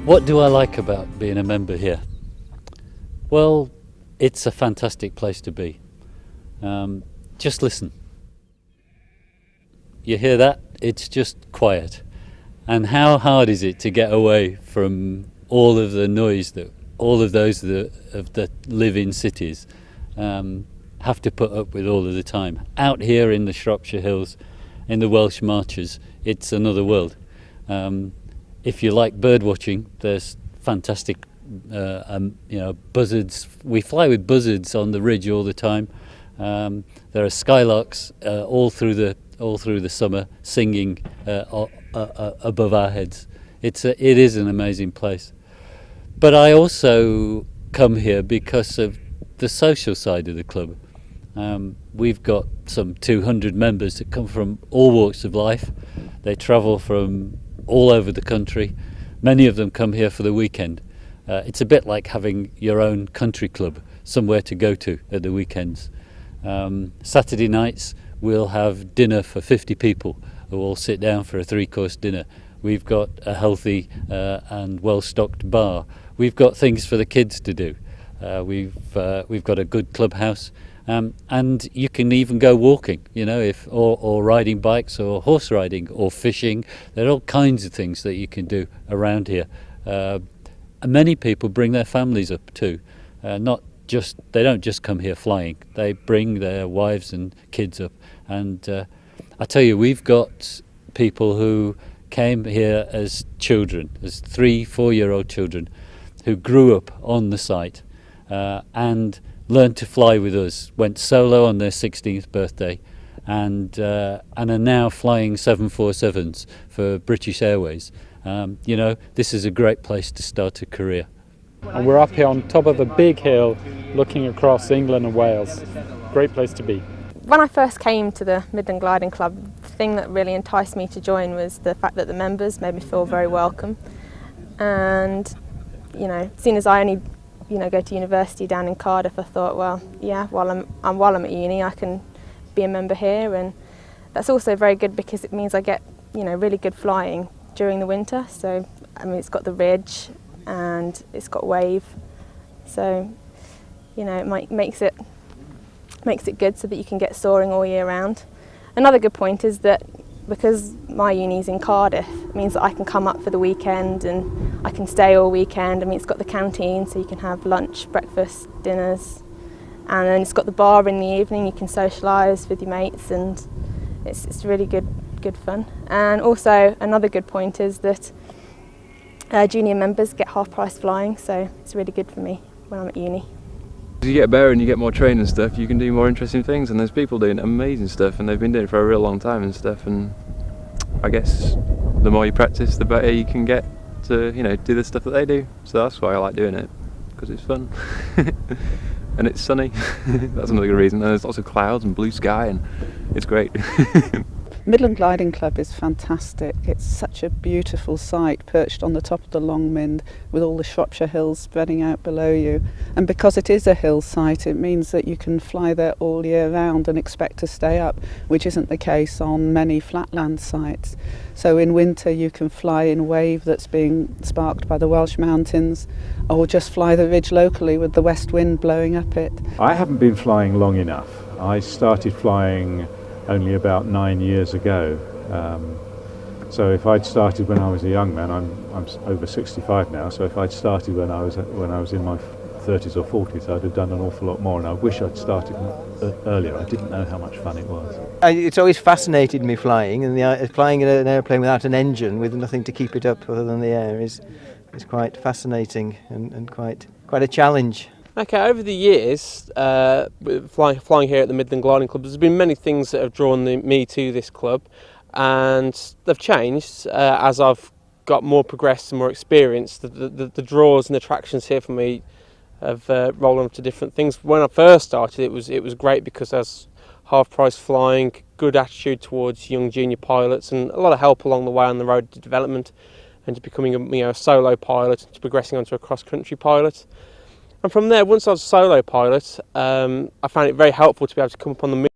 What do I like about being a member here? Well, it's a fantastic place to be. Just listen. You hear that? It's just quiet. And how hard is it to get away from all of the noise that all of those that live in cities have to put up with all of the time? Out here in the Shropshire Hills, in the Welsh Marches, it's another world. If you like bird watching, there's fantastic buzzards. We fly with buzzards on the ridge all the time. There are skylarks all through the summer singing above our heads. It is an amazing place. But I also come here because of the social side of the club. We've got some 200 members that come from all walks of life. They travel from all over the country. Many of them come here for the weekend. It's a bit like having your own country club, somewhere to go to at the weekends. Saturday nights we'll have dinner for 50 people who all sit down for a 3-course dinner. We've got a healthy and well-stocked bar. We've got things for the kids to do. We've got a good clubhouse, and you can even go walking, or riding bikes, or horse riding, or fishing. There are all kinds of things that you can do around here. And many people bring their families up too. They don't just come here flying. They bring their wives and kids up. And I tell you, we've got people who came here as children, as 3-4-year-old children, who grew up on the site and learned to fly with us, went solo on their 16th birthday, and are now flying 747s for British Airways. This is a great place to start a career. And we're up here on top of a big hill looking across England and Wales. Great place to be. When I first came to the Midland Gliding Club, the thing that really enticed me to join was the fact that the members made me feel very welcome. And, seeing as I only, go to university down in Cardiff, I thought, while I'm at uni, I can be a member here. And that's also very good because it means I get, really good flying during the winter. So, it's got the ridge and it's got wave. So, it makes it good so that you can get soaring all year round. Another good point is that because my uni's in Cardiff, it means that I can come up for the weekend and I can stay all weekend. It's got the canteen, so you can have lunch, breakfast, dinners, and then it's got the bar in the evening. You can socialise with your mates, and it's really good fun. And also another good point is that junior members get half-price flying, so it's really good for me when I'm at uni. As you get better and you get more training and stuff, you can do more interesting things, and there's people doing amazing stuff, and they've been doing it for a real long time and stuff, and I guess the more you practice, the better you can get to do the stuff that they do. So that's why I like doing it, because it's fun and it's sunny. That's another good reason. And there's lots of clouds and blue sky, and it's great. Midland Gliding Club is fantastic. It's such a beautiful site perched on the top of the Longmynd with all the Shropshire Hills spreading out below you. And because it is a hill site, it means that you can fly there all year round and expect to stay up, which isn't the case on many flatland sites. So in winter you can fly in wave that's being sparked by the Welsh mountains, or just fly the ridge locally with the west wind blowing up it. I haven't been flying long enough. I started flying only about 9 years ago. So if I'd started when I was a young man, I'm over 65 now, so if I'd started when I was in my 30s or 40s, I'd have done an awful lot more, and I wish I'd started earlier. I didn't know how much fun it was. It's always fascinated me flying, and flying in an airplane without an engine with nothing to keep it up other than the air is quite fascinating and quite a challenge. Okay, over the years, flying here at the Midland Gliding Club, there's been many things that have drawn me to this club, and they've changed as I've got more progressed and more experience. The draws and attractions here for me have rolled on to different things. When I first started, it was great because there's half-price flying, good attitude towards young junior pilots, and a lot of help along the way on the road to development, and to becoming a solo pilot, to progressing onto a cross-country pilot. And from there, once I was a solo pilot, I found it very helpful to be able to come up on the